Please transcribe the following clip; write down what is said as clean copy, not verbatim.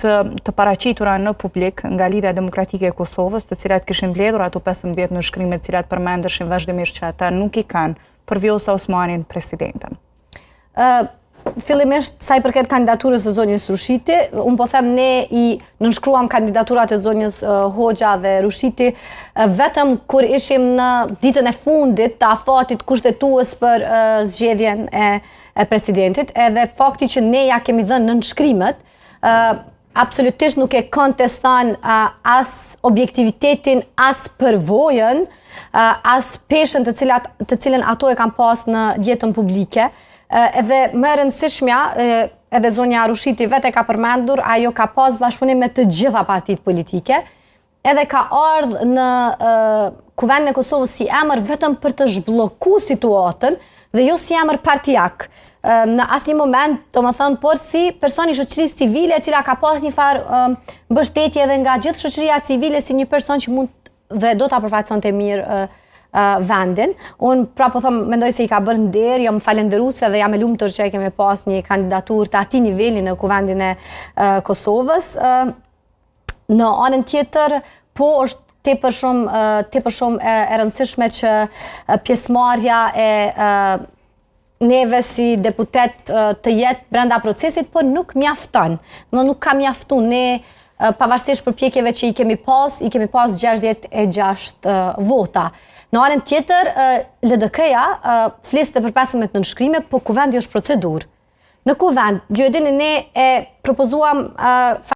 të paraqitura në publik nga Lidhja Demokratike e Kosovës, të cilat kishin mbledhur ato 15 nënshkrime të cilat përmendeshin vazhdimisht që ata nuk i kanë për Vjosa Osmanin presidentën. Fillimisht, sa i përket kandidaturës së zonjës Rushiti, unë po them ne i nënshkruam kandidaturat e zonjës Hoxha dhe Rushiti vetëm kur ishim në ditën e fundit të afatit kushtetues për zgjedhjen e presidentit, edhe fakti që ne ja kemi dhënë nënshkrimet, absolutisht nuk e konteston as objektivitetin, as përvojën, as peshën të cilën ato e kanë pas në jetën publike. Edhe më e rëndësishmja, edhe zonja Rushiti vetë e ka përmendur, ajo ka pas bashkëpunim me të gjitha partitë politike, edhe ka ardhur në Kuvendin e Kosovës si emër vetëm për të zhblloku situatën dhe jo si emër partijak. Në asnjë moment, domethënë, por si person i shoqërisë civile, e cila ka pas një farë mbështetje edhe nga gjithë shoqëria civile si një person që mund dhe do ta përfaqësonte mirë vendin. Unë pra po them, mendoj se i ka bërë nder, jam falenderuese dhe jam e lumtur që kemi pas një kandidaturë të atij niveli në Kuvendin e Kosovës. Në anën tjetër, po është tepër shumë e rëndësishme që pjesëmarrja e neve si deputet të jetë brenda procesit, por nuk mjafton. Nuk ka mjaftu ne pavarësisht përpjekjeve që i kemi pas 66 vota. Në anën tjetër, LDK-ja fliste për 15 nënshkrime, po kuvendi është procedurë. Në kuvend, ju e dini, ne e propozuam